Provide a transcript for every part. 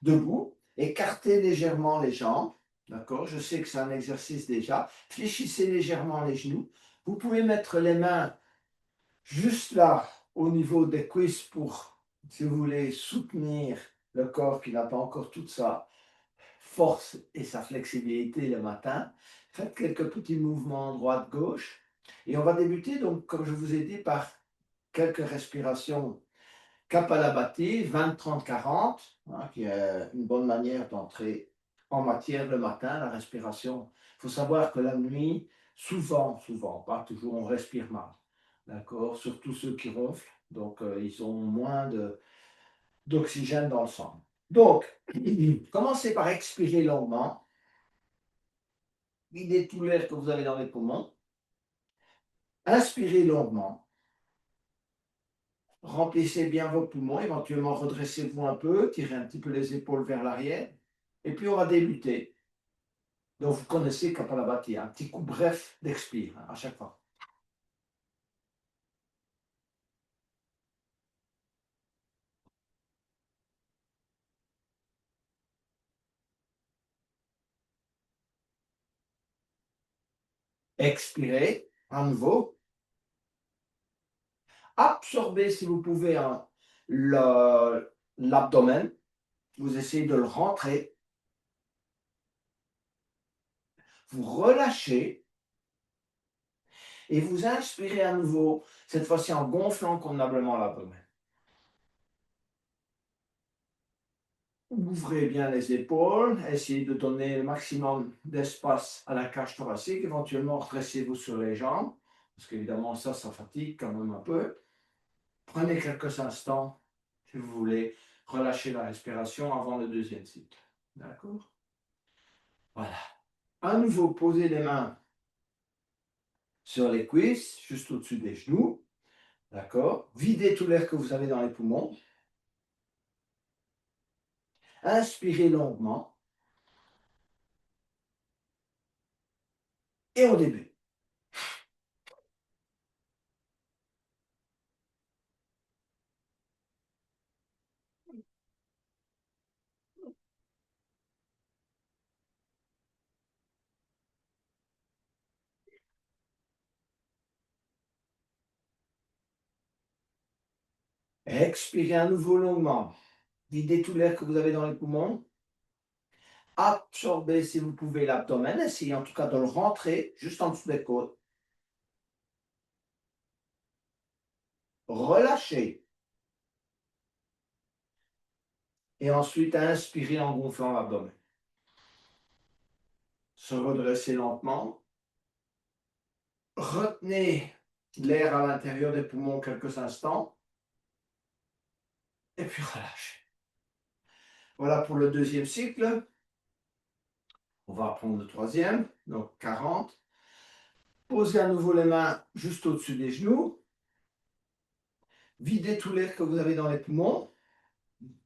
debout, écartez légèrement les jambes, d'accord? Je sais que c'est un exercice déjà. Fléchissez légèrement les genoux. Vous pouvez mettre les mains juste là, au niveau des cuisses pour, si vous voulez, soutenir le corps qui n'a pas encore toute sa force et sa flexibilité le matin. Faites quelques petits mouvements droite-gauche. Et on va débuter, donc, comme je vous ai dit, par quelques respirations Kapalabhati, 20-30-40, hein, qui est une bonne manière d'entrer en matière le matin, la respiration. Il faut savoir que la nuit, souvent, pas toujours, on respire mal. D'accord? Surtout ceux qui ronflent. Donc, ils ont moins d'oxygène dans le sang. Donc, commencez par expirer longuement. Videz tout l'air que vous avez dans les poumons. Inspirez longuement. Remplissez bien vos poumons, éventuellement redressez-vous un peu, tirez un petit peu les épaules vers l'arrière. Et puis on va débuter. Donc vous connaissez Kapalabhati, un petit coup bref d'expire à chaque fois. Expirez à nouveau. Absorbez si vous pouvez l'abdomen. Vous essayez de le rentrer. Vous relâchez et vous inspirez à nouveau, cette fois-ci en gonflant convenablement l'abdomen. Ouvrez bien les épaules, essayez de donner le maximum d'espace à la cage thoracique, éventuellement redressez-vous sur les jambes, parce qu'évidemment ça fatigue quand même un peu. Prenez quelques instants, si vous voulez, relâcher la respiration avant le deuxième cycle. D'accord? Voilà. À nouveau, posez les mains sur les cuisses, juste au-dessus des genoux. D'accord? Videz tout l'air que vous avez dans les poumons. Inspirez longuement. Et on débute. Expirez à nouveau longuement. Videz tout l'air que vous avez dans les poumons. Absorbez, si vous pouvez, l'abdomen. Essayez en tout cas de le rentrer juste en dessous des côtes. Relâchez. Et ensuite, inspirez en gonflant l'abdomen. Se redresser lentement. Retenez l'air à l'intérieur des poumons quelques instants. Et puis relâchez. Voilà pour le deuxième cycle. On va reprendre le troisième. Donc 40. Posez à nouveau les mains juste au-dessus des genoux. Videz tout l'air que vous avez dans les poumons.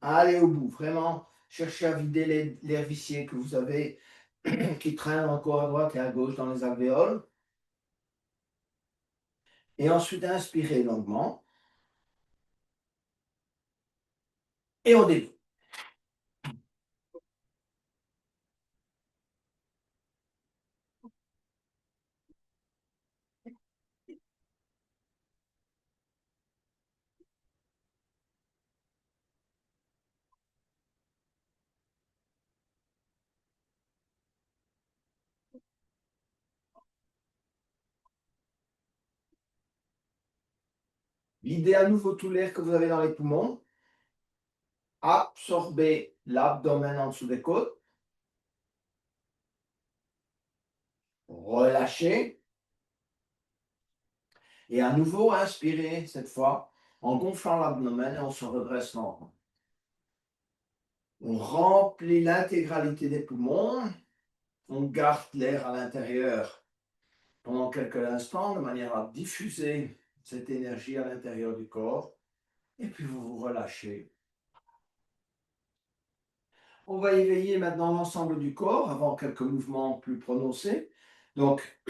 Allez au bout. Vraiment, cherchez à vider l'air vicié que vous avez qui traîne encore à droite et à gauche dans les alvéoles. Et ensuite, inspirez longuement. Et on débute. Videz à nouveau tout l'air que vous avez dans les poumons. Absorbez l'abdomen en dessous des côtes. Relâchez. Et à nouveau, inspirez cette fois en gonflant l'abdomen et on se redresse lentement. On remplit l'intégralité des poumons. On garde l'air à l'intérieur pendant quelques instants de manière à diffuser cette énergie à l'intérieur du corps. Et puis vous vous relâchez. On va éveiller maintenant l'ensemble du corps avant quelques mouvements plus prononcés. Donc,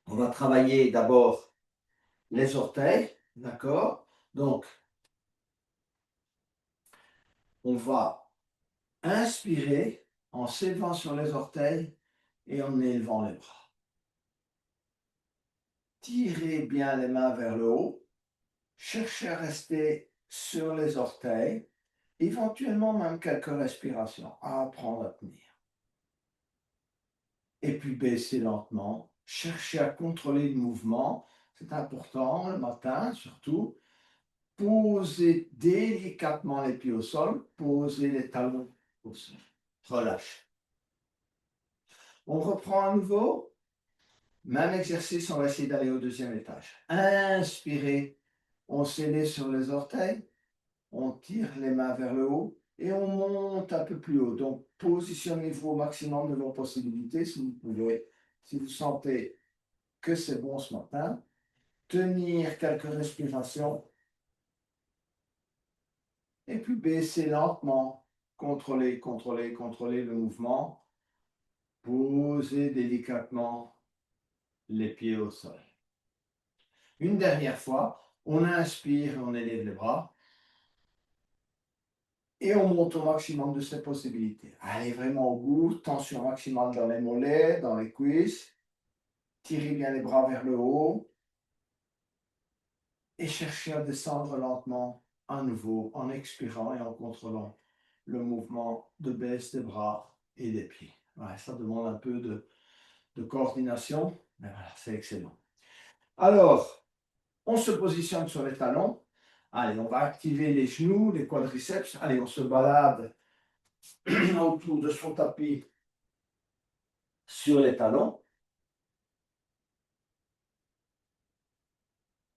on va travailler d'abord les orteils, d'accord? Donc, on va Inspirez en s'élevant sur les orteils et en élevant les bras. Tirez bien les mains vers le haut. Cherchez à rester sur les orteils, éventuellement même quelques respirations, à apprendre à tenir. Et puis baissez lentement. Cherchez à contrôler le mouvement. C'est important le matin surtout. Posez délicatement les pieds au sol. Posez les talons au sol. Relâchez. On reprend à nouveau. Même exercice, on va essayer d'aller au deuxième étage. Inspirez. On s'élève sur les orteils. On tire les mains vers le haut et on monte un peu plus haut. Donc, positionnez-vous au maximum de vos possibilités si vous pouvez. Si vous sentez que c'est bon ce matin, tenir quelques respirations et puis baisser lentement. Contrôler, contrôler, contrôler le mouvement. Posez délicatement les pieds au sol. Une dernière fois, on inspire et on élève les bras. Et on monte au maximum de ses possibilités. Allez vraiment au bout, tension maximale dans les mollets, dans les cuisses. Tirez bien les bras vers le haut. Et cherchez à descendre lentement à nouveau en expirant et en contrôlant le mouvement de baisse des bras et des pieds. Ouais, ça demande un peu de coordination, mais voilà, c'est excellent. Alors, on se positionne sur les talons. Allez, on va activer les genoux, les quadriceps. Allez, on se balade autour de son tapis sur les talons.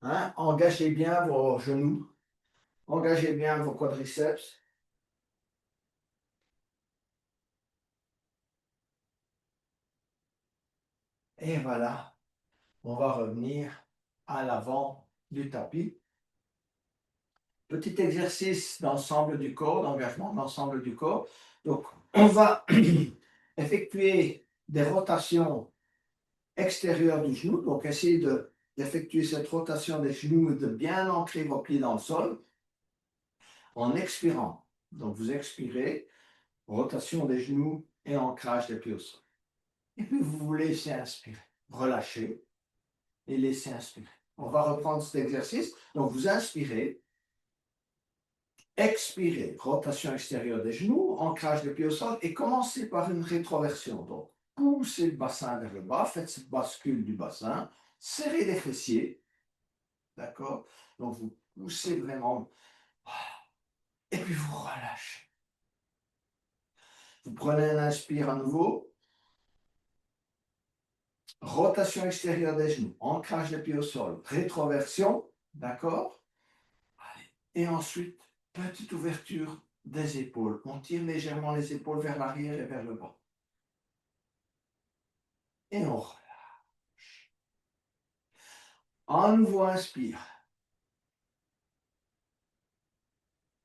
Hein? Engagez bien vos genoux. Engagez bien vos quadriceps. Et voilà, on va revenir à l'avant du tapis. Petit exercice d'ensemble du corps, d'engagement d'ensemble du corps. Donc, on va effectuer des rotations extérieures du genou. Donc, essayez d'effectuer cette rotation des genoux et de bien ancrer vos pieds dans le sol en expirant. Donc, vous expirez, rotation des genoux et ancrage des pieds au sol. Et puis, vous vous laissez inspirer. Relâchez et laissez inspirer. On va reprendre cet exercice. Donc, vous inspirez. Expirez, rotation extérieure des genoux, ancrage des pieds au sol et commencez par une rétroversion. Donc, poussez le bassin vers le bas, faites cette bascule du bassin, serrez les fessiers, d'accord? Donc, vous poussez vraiment et puis vous relâchez. Vous prenez un inspire à nouveau, rotation extérieure des genoux, ancrage des pieds au sol, rétroversion, d'accord? Et ensuite, petite ouverture des épaules. On tire légèrement les épaules vers l'arrière et vers le bas. Et on relâche. À nouveau, inspire.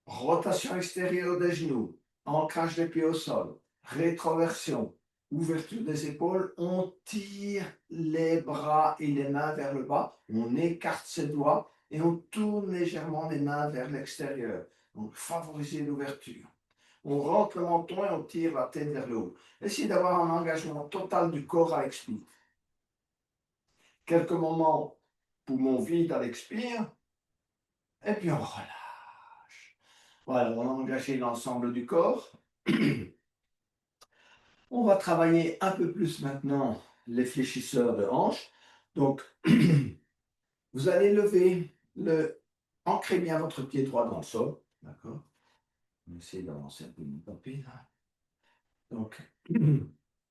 Rotation extérieure des genoux. Ancrage des pieds au sol. Rétroversion. Ouverture des épaules. On tire les bras et les mains vers le bas. On écarte ses doigts et on tourne légèrement les mains vers l'extérieur. Donc, favoriser l'ouverture. On rentre le menton et on tire la tête vers le haut. Essayez d'avoir un engagement total du corps à l'expire. Quelques moments poumons vides à l'expire. Et puis on relâche. Voilà, on a engagé l'ensemble du corps. On va travailler un peu plus maintenant les fléchisseurs de hanches. Donc, vous allez lever ancrez bien votre pied droit dans le sol. D'accord? On va essayer d'avancer un peu mon tapis. Donc,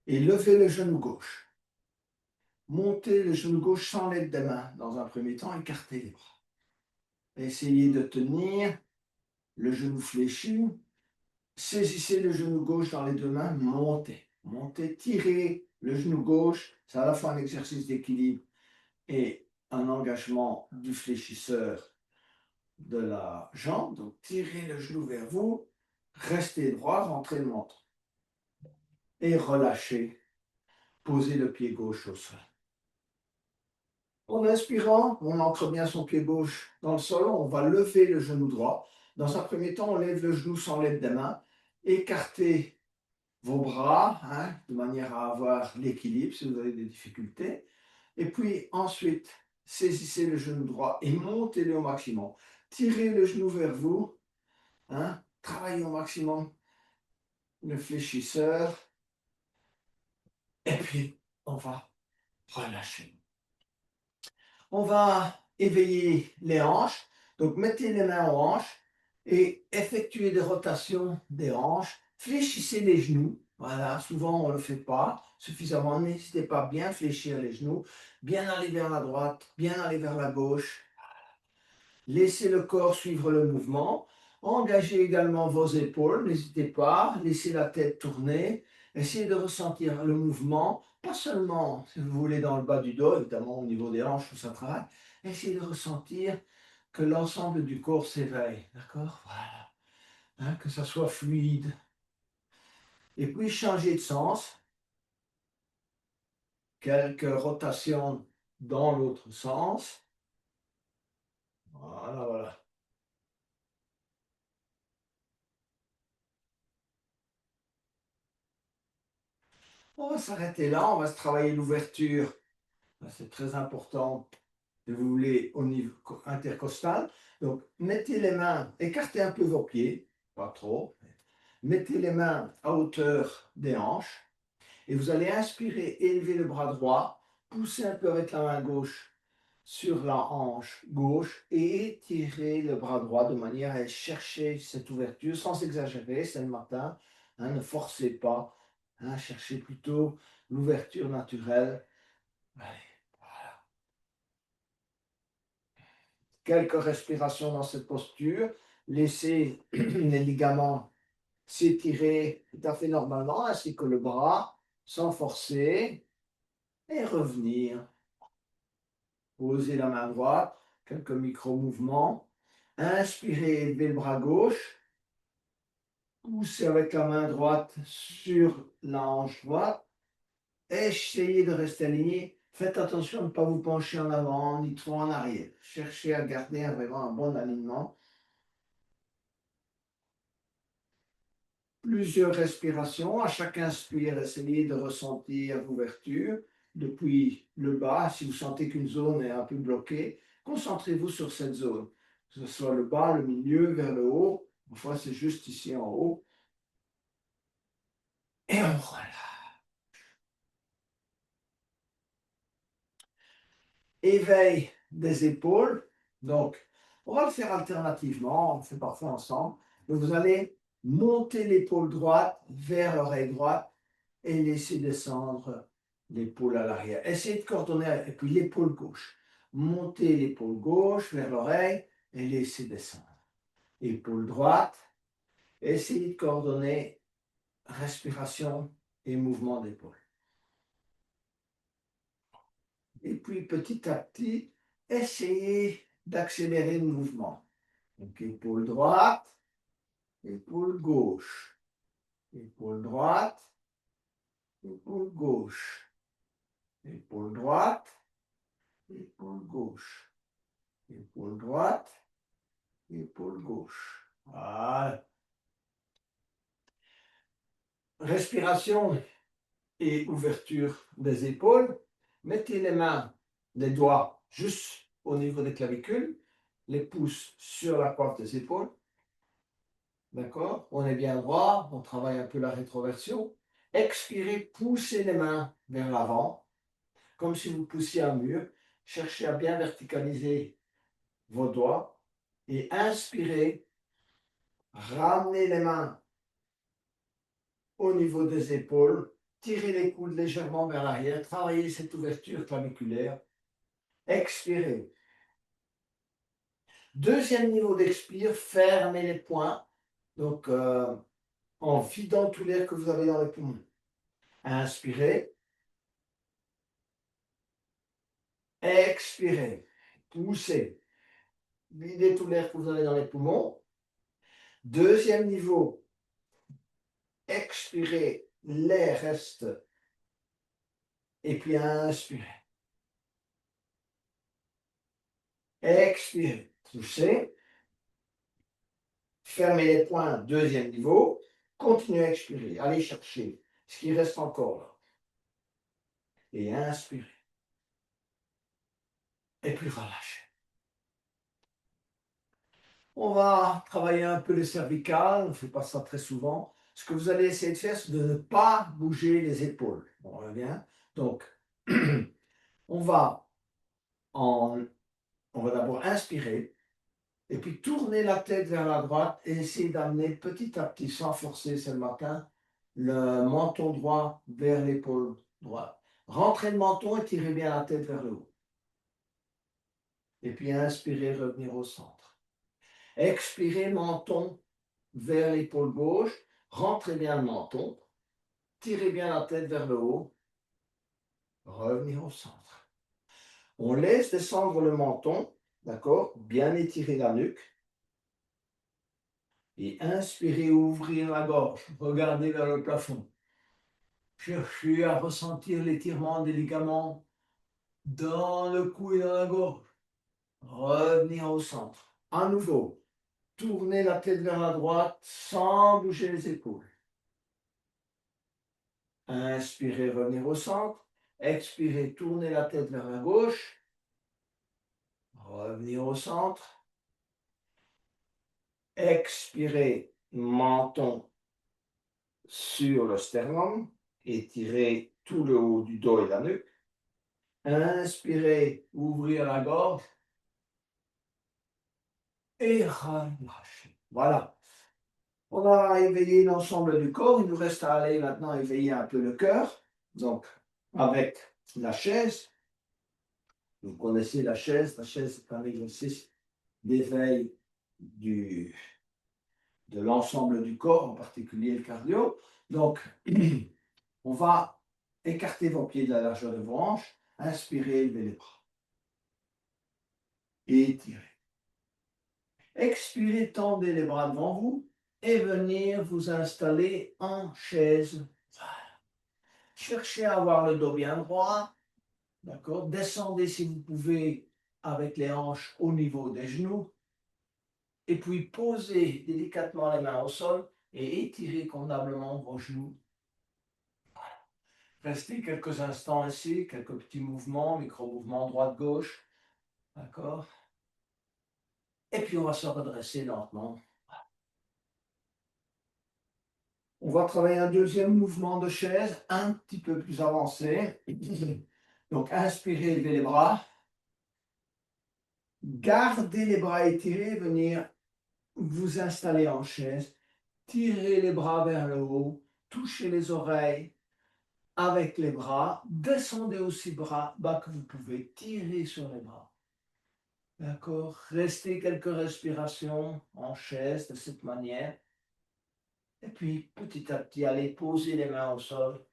et levez le genou gauche. Montez le genou gauche sans l'aide des mains. Dans un premier temps, écartez les bras. Essayez de tenir le genou fléchi. Saisissez le genou gauche dans les deux mains, montez, montez, tirez le genou gauche. C'est à la fois un exercice d'équilibre et un engagement du fléchisseur de la jambe. Donc, tirez le genou vers vous, restez droit, rentrez le menton. Et relâchez, posez le pied gauche au sol. En inspirant, on ancre bien son pied gauche dans le sol, on va lever le genou droit. Dans un premier temps, on lève le genou sans l'aide des mains. écartez vos bras, hein, de manière à avoir l'équilibre si vous avez des difficultés. Et puis ensuite, saisissez le genou droit et montez-le au maximum. Tirez le genou vers vous, hein, travaillez au maximum le fléchisseur. Et puis, on va relâcher. On va éveiller les hanches. Donc, mettez les mains aux hanches et effectuez des rotations des hanches. Fléchissez les genoux. Voilà, souvent on ne le fait pas suffisamment. N'hésitez pas à bien fléchir les genoux, bien aller vers la droite, bien aller vers la gauche. Laissez le corps suivre le mouvement. Engagez également vos épaules, n'hésitez pas. Laissez la tête tourner. Essayez de ressentir le mouvement, pas seulement, si vous voulez, dans le bas du dos, évidemment au niveau des hanches où ça travaille. Essayez de ressentir que l'ensemble du corps s'éveille, d'accord? Voilà. Hein, que ça soit fluide. Et puis changez de sens. Quelques rotations dans l'autre sens. Voilà, voilà. On va s'arrêter là, on va se travailler l'ouverture. C'est très important, si vous voulez, au niveau intercostal. Donc, mettez les mains, écartez un peu vos pieds, pas trop. Mettez les mains à hauteur des hanches et vous allez inspirer, élever le bras droit, pousser un peu avec la main gauche sur la hanche gauche et étirer le bras droit de manière à chercher cette ouverture sans exagérer, c'est le matin, hein, ne forcez pas, hein, cherchez plutôt l'ouverture naturelle. Allez, voilà. Quelques respirations dans cette posture, laissez les ligaments s'étirer tout à fait normalement, ainsi que le bras, sans forcer, et revenir. Posez la main droite, quelques micro-mouvements. Inspirez, élevez le bras gauche. Poussez avec la main droite sur la hanche droite. Essayez de rester aligné. Faites attention de ne pas vous pencher en avant, ni trop en arrière. Cherchez à garder vraiment un bon alignement. Plusieurs respirations. À chaque inspire, essayez de ressentir l'ouverture depuis le bas. Si vous sentez qu'une zone est un peu bloquée, concentrez-vous sur cette zone. Que ce soit le bas, le milieu, vers le haut. Parfois, c'est juste ici en haut. Et on relâche. Éveil des épaules. Donc, on va le faire alternativement. On le fait parfois ensemble. Donc, vous allez monter l'épaule droite vers l'oreille droite et laisser descendre l'épaule à l'arrière. Essayez de coordonner, et puis l'épaule gauche. Montez l'épaule gauche vers l'oreille et laissez descendre. Épaule droite. Essayez de coordonner respiration et mouvement d'épaule. Et puis petit à petit, essayez d'accélérer le mouvement. Donc épaule droite, épaule gauche, épaule droite, épaule gauche, épaule droite, épaule gauche, épaule droite, épaule gauche. Voilà. Respiration et ouverture des épaules. Mettez les mains, les doigts juste au niveau des clavicules, les pouces sur la coiffe des épaules. D'accord? On est bien droit, on travaille un peu la rétroversion. Expirez, poussez les mains vers l'avant, comme si vous poussiez un mur. Cherchez à bien verticaliser vos doigts. Et inspirez, ramenez les mains au niveau des épaules, tirez les coudes légèrement vers l'arrière, travaillez cette ouverture claviculaire. Expirez. Deuxième niveau d'expire, fermez les poings. Donc, en vidant tout l'air que vous avez dans les poumons. Inspirez. Expirez. Poussez. Videz tout l'air que vous avez dans les poumons. Deuxième niveau. Expirez. L'air reste. Et puis inspirez. Expirez. Poussez. Fermez les poings. Deuxième niveau. continuez à expirer. Allez chercher ce qui reste encore là. Et inspirez. Et puis relâchez. On va travailler un peu les cervicales, on ne fait pas ça très souvent. Ce que vous allez essayer de faire, c'est de ne pas bouger les épaules. On revient. Donc, on va, on va d'abord inspirer, et puis tourner la tête vers la droite et essayer d'amener petit à petit, sans forcer, c'est le matin, le menton droit vers l'épaule droite. Rentrez le menton et tirez bien la tête vers le haut. Et puis inspirez, revenir au centre. Expirez, menton vers l'épaule gauche. Rentrez bien le menton. Tirez bien la tête vers le haut. Revenir au centre. On laisse descendre le menton, d'accord? Bien étirer la nuque. Et inspirez, ouvrir la gorge. Regardez vers le plafond. Cherchez à ressentir l'étirement des ligaments dans le cou et dans la gorge. Revenir au centre. À nouveau, tournez la tête vers la droite sans bouger les épaules. Inspirez, revenir au centre. Expirez, tournez la tête vers la gauche. Revenir au centre. Expirez, menton sur le sternum. Étirez tout le haut du dos et la nuque. Inspirez, ouvrir la gorge. Et relâchez. Voilà. On a éveillé l'ensemble du corps. Il nous reste à aller maintenant éveiller un peu le cœur. Donc, avec la chaise. Vous connaissez la chaise. La chaise, c'est un exercice d'éveil de l'ensemble du corps, en particulier le cardio. Donc, on va écarter vos pieds de la largeur de vos hanches. Inspirez, élevez les bras. Étirez. Expirez, tendez les bras devant vous et venir vous installer en chaise. Cherchez à avoir le dos bien droit. D'accord? Descendez si vous pouvez avec les hanches au niveau des genoux. Et puis posez délicatement les mains au sol et étirez convenablement vos genoux. Restez quelques instants ici, quelques petits mouvements, micro-mouvements droite-gauche. D'accord? Et puis on va se redresser lentement. On va travailler un deuxième mouvement de chaise, un petit peu plus avancé. Donc inspirez, levez les bras. Gardez les bras étirés, venir vous installer en chaise. Tirez les bras vers le haut, touchez les oreilles avec les bras. Descendez aussi bas que vous pouvez, tirez sur les bras. D'accord? Restez quelques respirations en chaise de cette manière. Et puis, petit à petit, allez poser les mains au sol.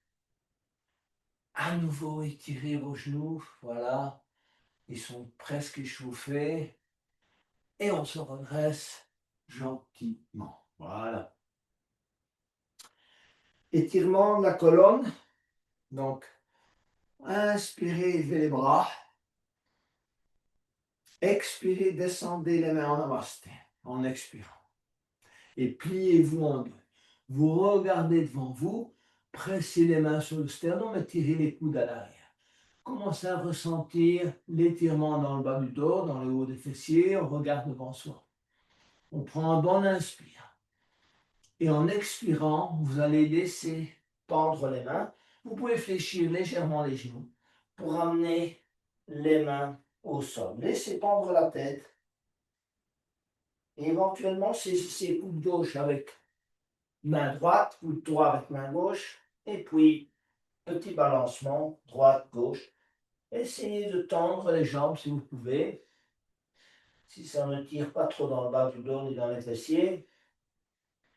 À nouveau, étirez vos genoux. Voilà. Ils sont presque échauffés. Et on se redresse gentiment. Voilà. Étirement de la colonne. Donc, inspirez, élevez les bras. Expirez, descendez les mains en namasté, en expirant. Et pliez-vous en deux. Vous regardez devant vous, pressez les mains sur le sternum et tirez les coudes à l'arrière. Commencez à ressentir l'étirement dans le bas du dos, dans le haut des fessiers, on regarde devant soi. On prend un bon inspire. Et en expirant, vous allez laisser tendre les mains. Vous pouvez fléchir légèrement les genoux pour amener les mains au sol. Laissez pendre la tête. Et éventuellement, saisissez coude gauche avec main droite, coude droit avec main gauche. Et puis, petit balancement, droite, gauche. Essayez de tendre les jambes si vous pouvez. Si ça ne tire pas trop dans le bas du dos ni dans les fessiers.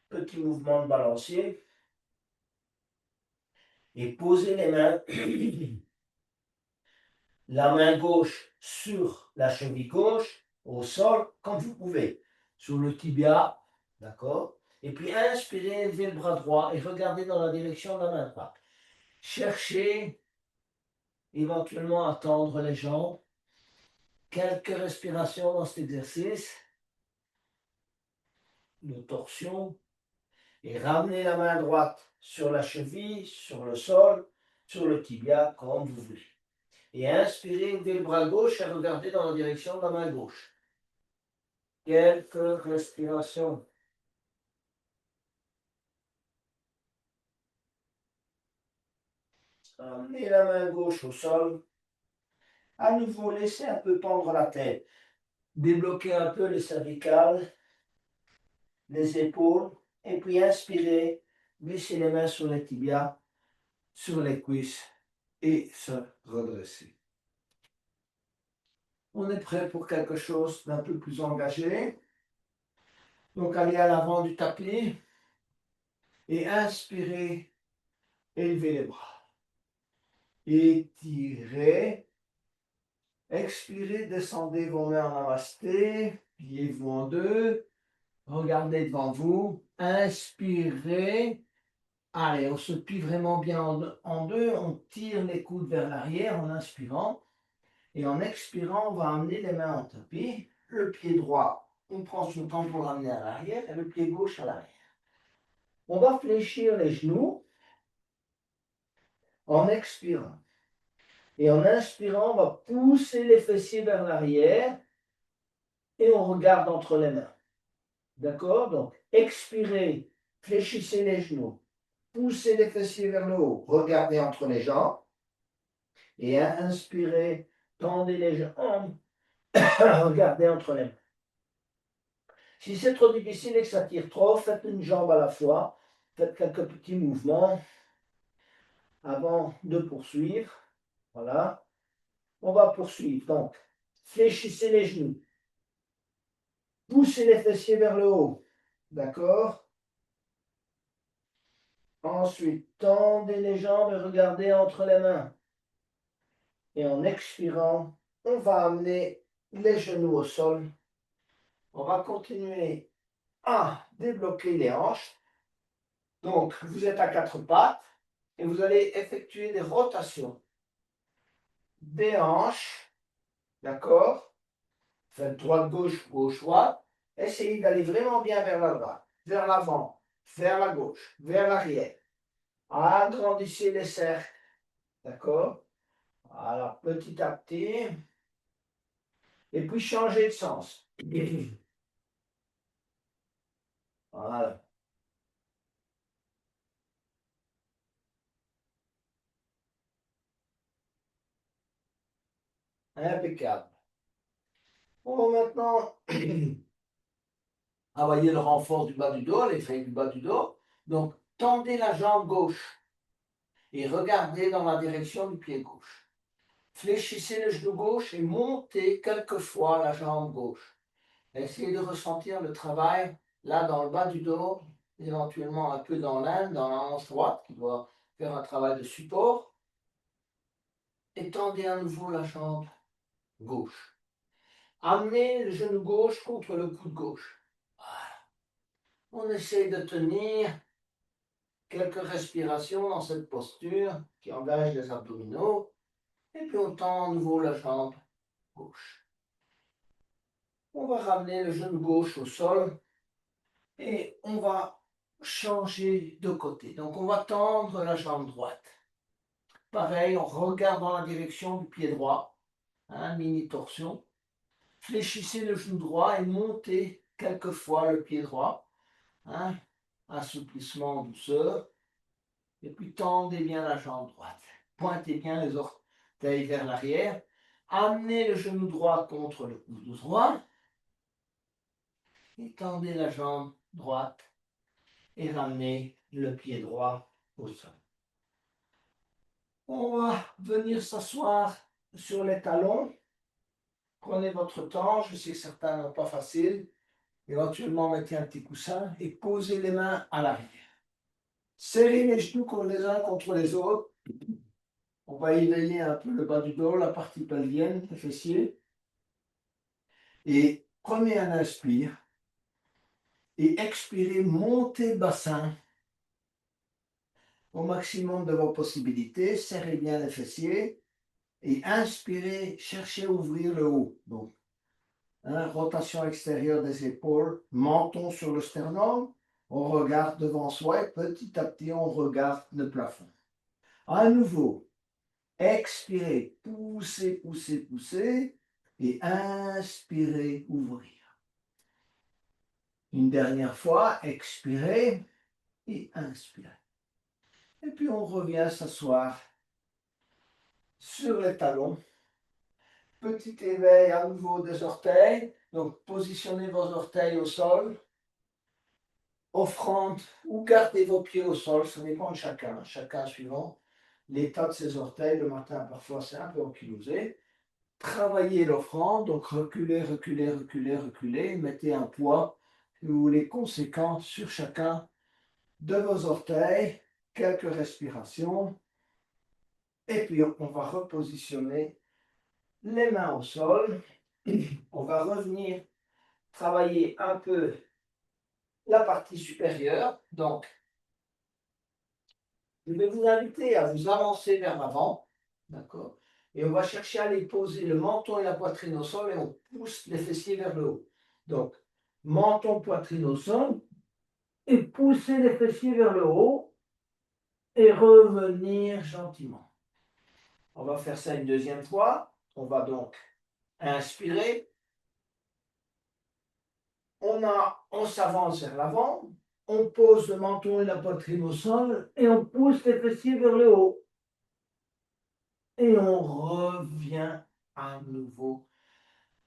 Petit mouvement de balancier. Et posez les mains. La main gauche sur la cheville gauche, au sol, comme vous pouvez. Sur le tibia, d'accord? Et puis inspirez, élevez le bras droit et regardez dans la direction de la main droite. Cherchez éventuellement à tendre les jambes. Quelques respirations dans cet exercice de torsion. Et ramenez la main droite sur la cheville, sur le sol, sur le tibia, comme vous voulez. Et inspirez, ouvrez le bras gauche et regardez dans la direction de la main gauche. Quelques respirations. Ramenez la main gauche au sol. À nouveau, laissez un peu pendre la tête. Débloquez un peu les cervicales, les épaules. Et puis inspirez, glissez les mains sur les tibias, sur les cuisses et se redresser. On est prêt pour quelque chose d'un peu plus engagé. Donc allez à l'avant du tapis et inspirez, élevez les bras. Étirez. Expirez, descendez vos mains en namasté, pliez-vous en deux, regardez devant vous, inspirez. Allez, on se plie vraiment bien en deux, on tire les coudes vers l'arrière en inspirant. Et en expirant, on va amener les mains en tapis. Le pied droit, on prend son temps pour l'amener à l'arrière et le pied gauche à l'arrière. On va fléchir les genoux en expirant. Et en inspirant, on va pousser les fessiers vers l'arrière et on regarde entre les mains. D'accord? Donc, expirez, fléchissez les genoux, poussez les fessiers vers le haut, regardez entre les jambes. Et inspirez, tendez les jambes, regardez entre les mains. Si c'est trop difficile et que ça tire trop, faites une jambe à la fois. Faites quelques petits mouvements avant de poursuivre. Voilà. On va poursuivre. Donc, fléchissez les genoux. Poussez les fessiers vers le haut. D'accord? Ensuite, tendez les jambes et regardez entre les mains. Et en expirant, on va amener les genoux au sol. On va continuer à débloquer les hanches. Donc, vous êtes à quatre pattes et vous allez effectuer des rotations des hanches. D'accord? Faites droite-gauche, gauche-droite. Essayez d'aller vraiment bien vers la droite, vers l'avant, vers la gauche, vers l'arrière. Agrandissez les cercles. D'accord? Voilà, petit à petit. Et puis changez de sens. Voilà. Impeccable. On va maintenant travailler le renfort du bas du dos, les traits du bas du dos. Donc, tendez la jambe gauche et regardez dans la direction du pied gauche. Fléchissez le genou gauche et montez quelquefois la jambe gauche. Essayez de ressentir le travail là dans le bas du dos, éventuellement un peu dans l'âne, dans la hanche droite qui doit faire un travail de support. Et tendez à nouveau la jambe gauche. Amenez le genou gauche contre le coude gauche. On essaie de tenir quelques respirations dans cette posture qui engage les abdominaux. Et puis on tend à nouveau la jambe gauche. On va ramener le genou gauche au sol et on va changer de côté. Donc on va tendre la jambe droite. Pareil, on regarde dans la direction du pied droit. Mini torsion. Fléchissez le genou droit et montez quelquefois le pied droit. Assouplissement en douceur. Et puis tendez bien la jambe droite. Pointez bien les orteils vers l'arrière. Amenez le genou droit contre le coude droit. Et tendez la jambe droite. Et ramenez le pied droit au sol. On va venir s'asseoir sur les talons. Prenez votre temps. Je sais que certains n'ont pas facile. Éventuellement, mettez un petit coussin et posez les mains à l'arrière. Serrez les genoux les uns contre les autres. On va éveiller un peu le bas du dos, la partie pelvienne, les fessiers. Et prenez un inspire. Et expirez, montez le bassin au maximum de vos possibilités. Serrez bien les fessiers. Et inspirez, cherchez à ouvrir le haut. Donc, rotation extérieure des épaules, menton sur le sternum. On regarde devant soi et petit à petit, on regarde le plafond. À nouveau, expirez, poussez, poussez, poussez. Et inspirez, ouvrir. Une dernière fois, expirez et inspirez. Et puis on revient s'asseoir sur les talons. Petit éveil à nouveau des orteils. Donc positionnez vos orteils au sol. Offrande ou gardez vos pieds au sol, ça dépend de chacun. Chacun suivant l'état de ses orteils. Le matin, parfois, c'est un peu ankylosé. Travaillez l'offrande, donc reculez, reculez, reculez, reculez. Mettez un poids, si vous voulez, conséquent sur chacun de vos orteils. Quelques respirations. Et puis, on va repositionner les mains au sol. On va revenir travailler un peu la partie supérieure. Donc, je vais vous inviter à vous avancer vers l'avant. D'accord? Et on va chercher à aller poser le menton et la poitrine au sol et on pousse les fessiers vers le haut. Donc, menton, poitrine au sol et pousser les fessiers vers le haut et revenir gentiment. On va faire ça une deuxième fois. On va donc inspirer. On s'avance vers l'avant. On pose le menton et la poitrine au sol et on pousse les fessiers vers le haut. Et on revient à nouveau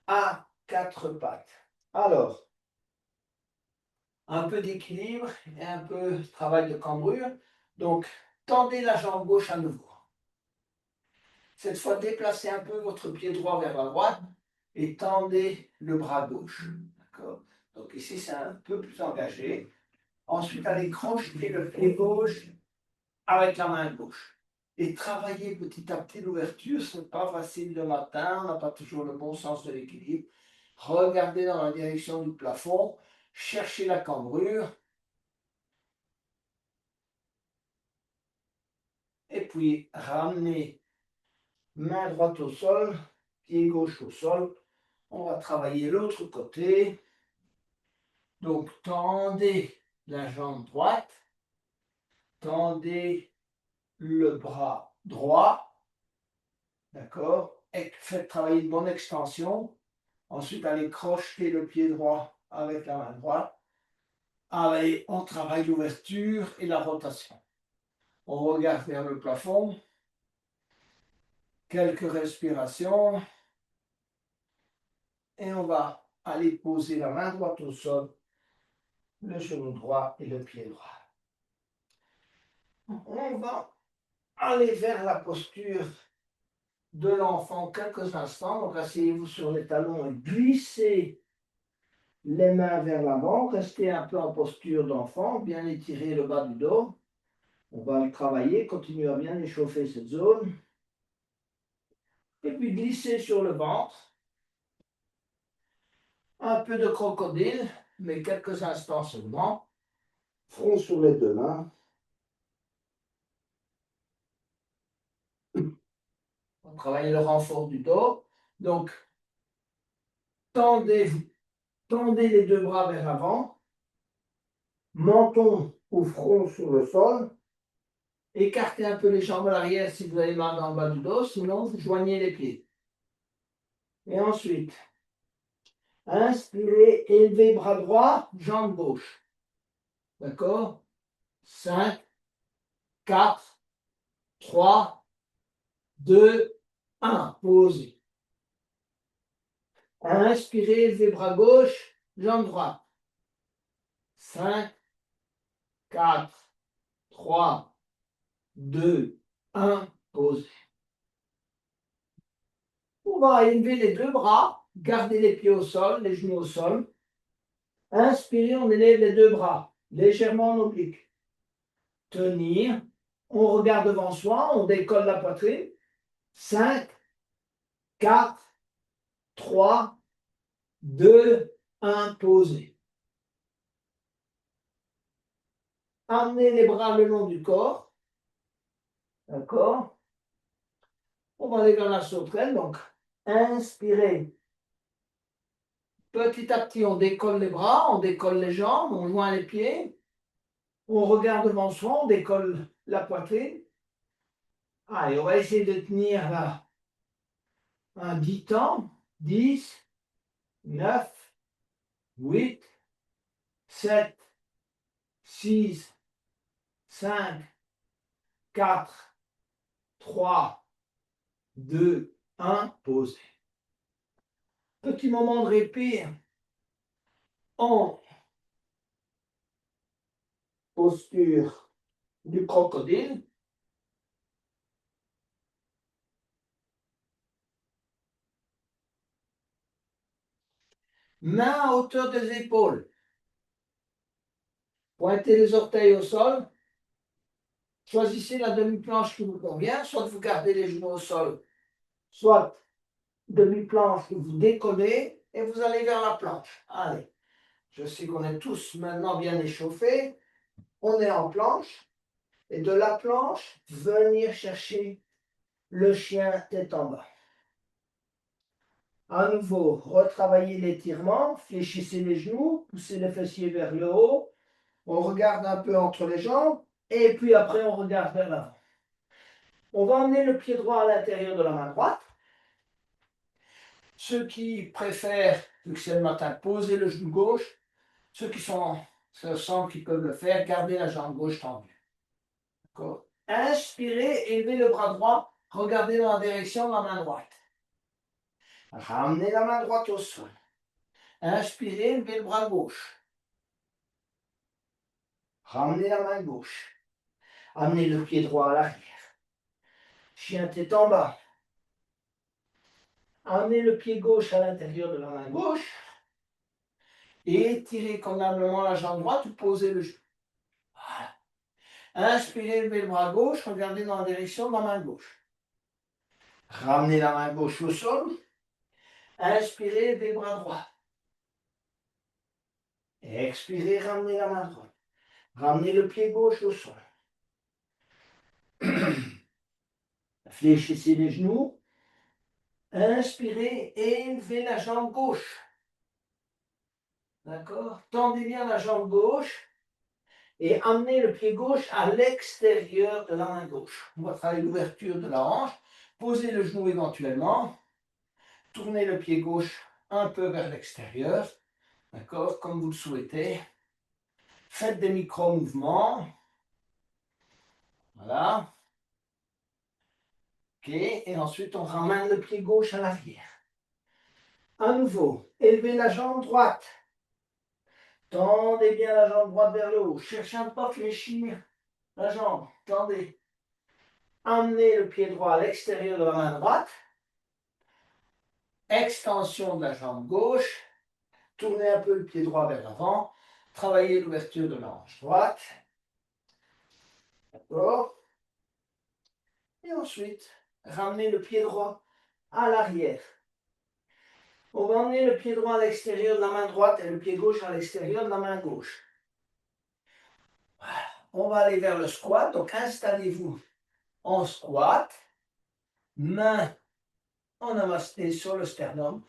à quatre pattes. Alors, un peu d'équilibre et un peu de travail de cambrure. Donc, tendez la jambe gauche à nouveau. Cette fois, déplacez un peu votre pied droit vers la droite et tendez le bras gauche. D'accord? Donc ici, c'est un peu plus engagé. Ensuite, allez crocheter le pied gauche avec la main gauche. Et travaillez petit à petit l'ouverture. Ce n'est pas facile le matin, on n'a pas toujours le bon sens de l'équilibre. Regardez dans la direction du plafond, cherchez la cambrure. Et puis, ramenez main droite au sol, pied gauche au sol. On va travailler l'autre côté. Donc, tendez la jambe droite, tendez le bras droit, d'accord? Et faites travailler une bonne extension. Ensuite, allez crocheter le pied droit avec la main droite. Allez, on travaille l'ouverture et la rotation. On regarde vers le plafond. Quelques respirations. Et on va aller poser la main droite au sol, le genou droit et le pied droit. On va aller vers la posture de l'enfant quelques instants. Donc asseyez-vous sur les talons et glissez les mains vers l'avant. Restez un peu en posture d'enfant, bien étirer le bas du dos. On va le travailler, continuez à bien échauffer cette zone. Et puis glissez sur le ventre. Un peu de crocodile, mais quelques instants seulement. Front sur les deux mains. On travaille le renfort du dos. Donc, tendez les deux bras vers l'avant. Menton ou front sur le sol. Écartez un peu les jambes à l'arrière si vous avez mal dans le bas du dos. Sinon, vous joignez les pieds. Et ensuite, inspirez, élevez bras droit, jambe gauche. D'accord? 5, 4, 3, 2, 1. Posez. Inspirez, élevez bras gauche, jambe droite. 5, 4, 3, 2, 1. Posez. On va élever les deux bras, garder les pieds au sol, les genoux au sol. Inspirez, on élève les deux bras, légèrement en oblique. Tenir. On regarde devant soi, on décolle la poitrine. 5, 4, 3, 2, 1, posez. Amenez les bras le long du corps. D'accord? On va aller vers la sauterelle. Donc, inspirez. Petit à petit, on décolle les bras, on décolle les jambes, on joint les pieds. On regarde devant soi, on décolle la poitrine. Allez, on va essayer de tenir là un 10 temps. 10, 9, 8, 7, 6, 5, 4, 3, 2, 1. Pause. Petit moment de répit en posture du crocodile. Main à hauteur des épaules. Pointez les orteils au sol. Choisissez la demi-planche qui vous convient. Soit vous gardez les genoux au sol, soit demi-planche que vous décollez et vous allez vers la planche. Allez, je sais qu'on est tous maintenant bien échauffés. On est en planche. Et de la planche, venir chercher le chien tête en bas. À nouveau, retravaillez l'étirement, fléchissez les genoux, poussez les fessiers vers le haut. On regarde un peu entre les jambes et puis après on regarde vers l'avant. On va emmener le pied droit à l'intérieur de la main droite. Ceux qui préfèrent, vu que c'est le matin, poser le genou gauche. Ceux qui se sentent qu'ils peuvent le faire, gardez la jambe gauche tendue. D'accord? Inspirez, élevez le bras droit, regardez dans la direction de la main droite. Ramenez la main droite au sol. Inspirez, élevez le bras gauche. Ramenez la main gauche. Amenez le pied droit à l'arrière. Chien tête en bas. Amenez le pied gauche à l'intérieur de la main gauche. Et étirez convenablement la jambe droite ou posez le genou. Voilà. Inspirez, levez le bras gauche, regardez dans la direction de la main gauche. Ramenez la main gauche au sol. Inspirez, levez le bras droit. Expirez, ramenez la main droite. Ramenez le pied gauche au sol. Fléchissez les genoux. Inspirez et élevez la jambe gauche. D'accord? Tendez bien la jambe gauche et amenez le pied gauche à l'extérieur de la main gauche. On va travailler l'ouverture de la hanche. Posez le genou éventuellement. Tournez le pied gauche un peu vers l'extérieur. D'accord? Comme vous le souhaitez. Faites des micro-mouvements. Voilà. Ok. Et ensuite, on ramène le pied gauche à l'arrière. À nouveau, élevez la jambe droite. Tendez bien la jambe droite vers le haut. Cherchez à ne pas fléchir la jambe. Tendez. Amenez le pied droit à l'extérieur de la main droite. Extension de la jambe gauche. Tournez un peu le pied droit vers l'avant. Travaillez l'ouverture de la hanche droite. D'accord? Et ensuite, ramenez le pied droit à l'arrière. On va emmener le pied droit à l'extérieur de la main droite et le pied gauche à l'extérieur de la main gauche. Voilà. On va aller vers le squat. Donc, installez-vous en squat. Main en namasté sur le sternum.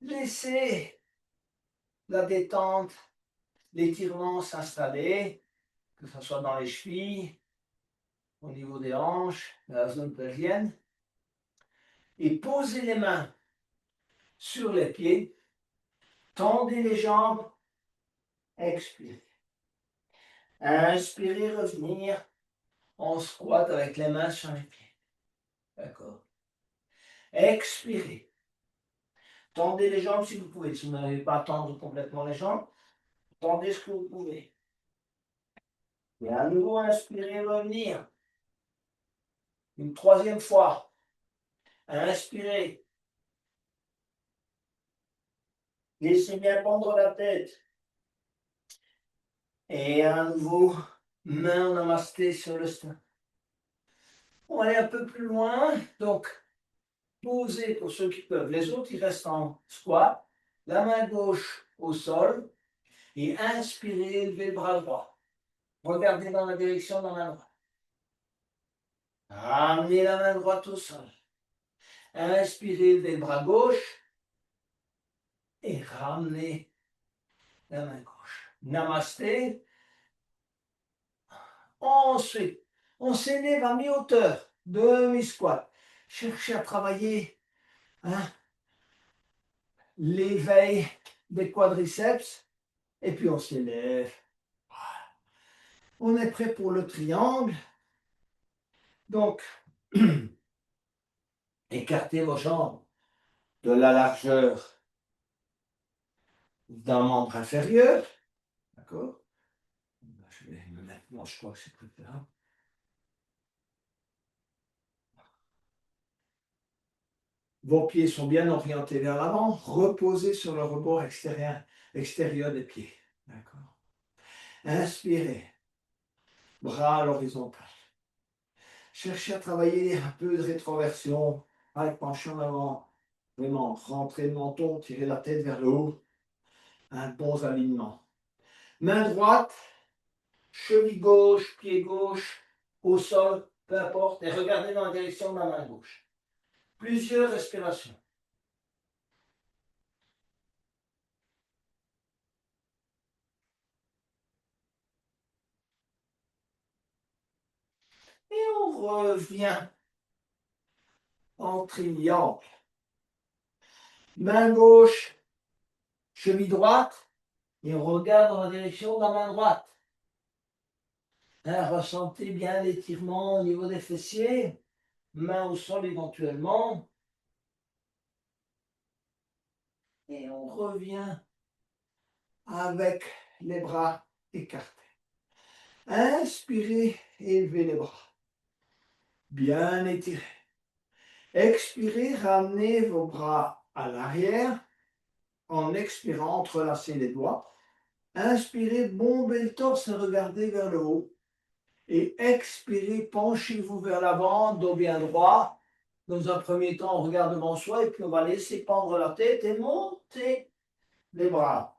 Laissez la détente, l'étirement s'installer, que ce soit dans les chevilles, au niveau des hanches, de la zone pelvienne. Et posez les mains sur les pieds. Tendez les jambes. Expirez. Inspirez, revenir en squat avec les mains sur les pieds. D'accord? Expirez. Tendez les jambes si vous pouvez. Si vous n'arrivez pas à tendre complètement les jambes, tendez ce que vous pouvez. Et à nouveau, inspirez, revenir. Une troisième fois. Inspirez. Laissez bien pendre la tête. Et à nouveau, main en namasté sur le sternum. On va aller un peu plus loin. Donc, posez pour ceux qui peuvent. Les autres, ils restent en squat. La main gauche au sol. Et inspirez, élevez le bras droit. Regardez dans la direction de la main droite. Ramenez la main droite au sol. Inspirez, élevez le bras gauche. Et ramenez la main gauche. Namasté. Ensuite, on s'élève à mi-hauteur, demi-squat. Cherchez à travailler, hein, l'éveil des quadriceps, et puis on s'élève. On est prêt pour le triangle. Donc, écartez vos jambes de la largeur d'un membre inférieur. D'accord? Je vais me mettre, moi je crois que c'est préférable. Vos pieds sont bien orientés vers l'avant. Reposez sur le rebord extérieur des pieds. D'accord? Inspirez. Bras à l'horizontale. Cherchez à travailler un peu de rétroversion avec penchant en avant. Vraiment, rentrez le menton, tirez la tête vers le haut. Un bon alignement. Main droite, cheville gauche, pied gauche, au sol, peu importe, et regardez dans la direction de la main gauche. Plusieurs respirations. Et on revient en triangle. Main gauche, cheville droite, et on regarde dans la direction de la main droite. Hein, ressentez bien l'étirement au niveau des fessiers, main au sol éventuellement. Et on revient avec les bras écartés. Inspirez, élevez les bras. Bien étirés. Expirez, ramenez vos bras à l'arrière. En expirant, entrelacez les doigts. Inspirez, bombez le torse et regardez vers le haut. Et expirez, penchez-vous vers l'avant, dos bien droit. Dans un premier temps, on regarde devant soi et puis on va laisser pendre la tête et monter les bras.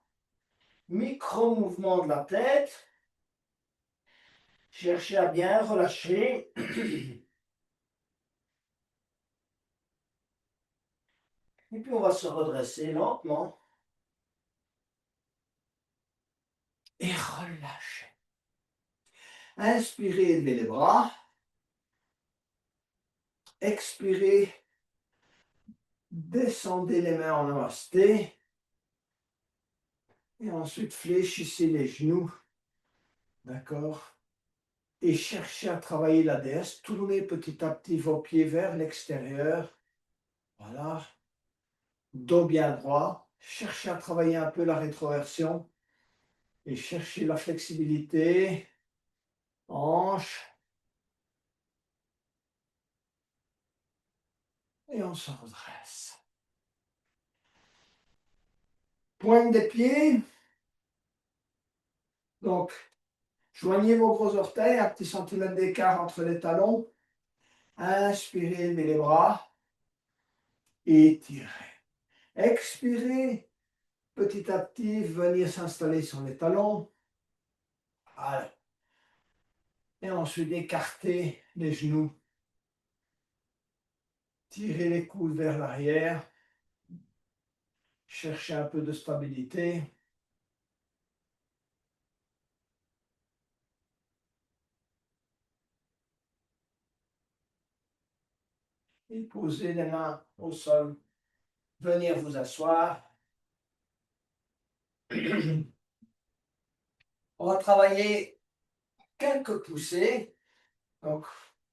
Micro-mouvement de la tête. Cherchez à bien relâcher. Et puis on va se redresser lentement. Et relâchez. Inspirez, élevez les bras. Expirez, descendez les mains en namasté. Et ensuite, fléchissez les genoux. D'accord? Et cherchez à travailler la l'ADS. Tournez petit à petit vos pieds vers l'extérieur. Voilà. Dos bien droit. Cherchez à travailler un peu la rétroversion. Et cherchez la flexibilité. Hanche. Et on se redresse. Pointe des pieds. Donc, joignez vos gros orteils, un petit centimètre d'écart entre les talons. Inspirez, levez les bras. Étirez. Expirez. Petit à petit, venir s'installer sur les talons. Voilà. Et ensuite, écarter les genoux. Tirez les coudes vers l'arrière. Cherchez un peu de stabilité. Et posez les mains au sol. Venir vous asseoir. On va travailler quelques poussées. Donc,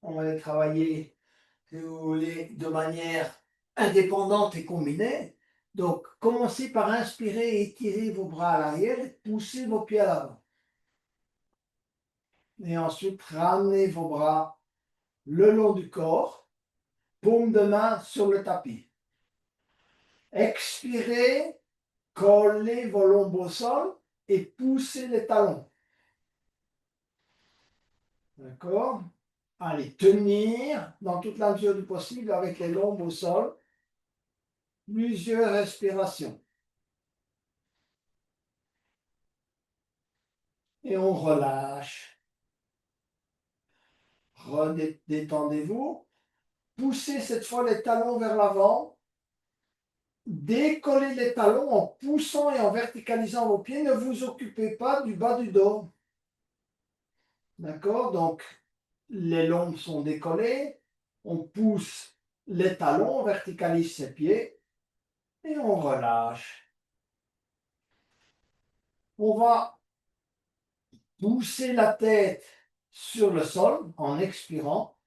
on va les travailler, si vous voulez, de manière indépendante et combinée. Donc, commencez par inspirer et étirer vos bras à l'arrière et poussez vos pieds à l'avant. Et ensuite, ramenez vos bras le long du corps, paume de main sur le tapis. Expirez, collez vos lombes au sol et poussez les talons. D'accord? Allez, tenir dans toute la mesure du possible avec les lombes au sol. Plusieurs respirations. Et on relâche. Redétendez-vous. Poussez cette fois les talons vers l'avant. Décollez les talons en poussant et en verticalisant vos pieds. Ne vous occupez pas du bas du dos. D'accord? Donc, les lombes sont décollées, on pousse les talons, on verticalise ses pieds et on relâche. On va pousser la tête sur le sol en expirant,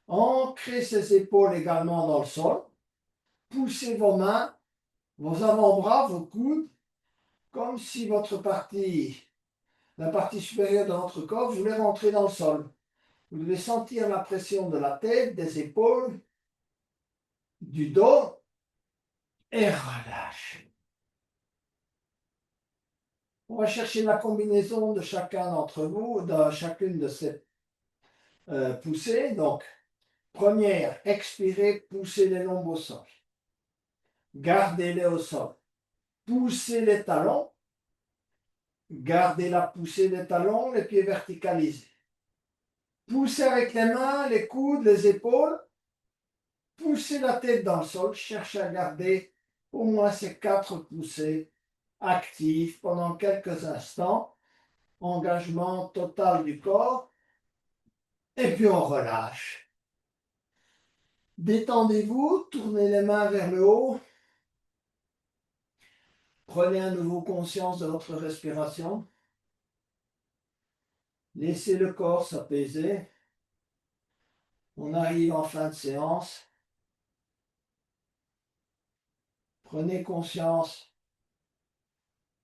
ancrer ses épaules également dans le sol, poussez vos mains, vos avant-bras, vos coudes, comme si la partie supérieure de votre corps voulait rentrer dans le sol. Vous devez sentir la pression de la tête, des épaules, du dos et relâchez. On va chercher la combinaison de chacun d'entre vous, de chacune de ces poussées. Donc, première, expirez, poussez les lombes au sol. Gardez-les au sol. Poussez les talons. Gardez la poussée des talons, les pieds verticalisés. Poussez avec les mains, les coudes, les épaules. Poussez la tête dans le sol. Cherchez à garder au moins ces 4 poussées actives pendant quelques instants. Engagement total du corps. Et puis on relâche. Détendez-vous, tournez les mains vers le haut. Prenez à nouveau conscience de votre respiration. Laissez le corps s'apaiser. On arrive en fin de séance. Prenez conscience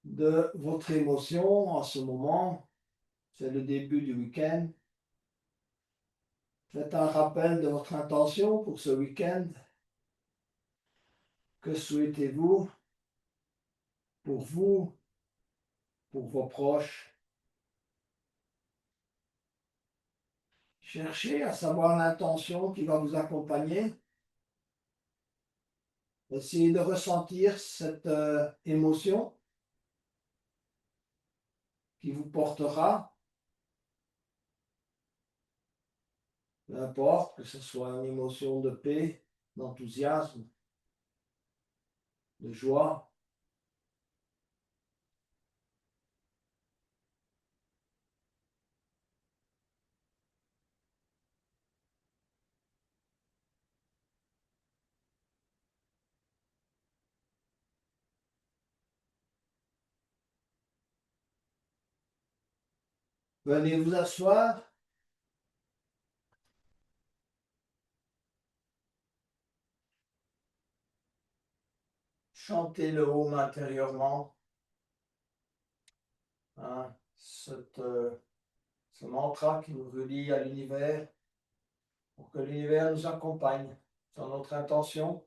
de votre émotion en ce moment. C'est le début du week-end. Faites un rappel de votre intention pour ce week-end. Que souhaitez-vous pour vous, pour vos proches? Cherchez à savoir l'intention qui va vous accompagner. Essayez de ressentir cette émotion qui vous portera. Peu importe que ce soit une émotion de paix, d'enthousiasme, de joie. Venez vous asseoir. Chantez le home intérieurement. Hein, ce mantra qui nous relie à l'univers pour que l'univers nous accompagne dans notre intention.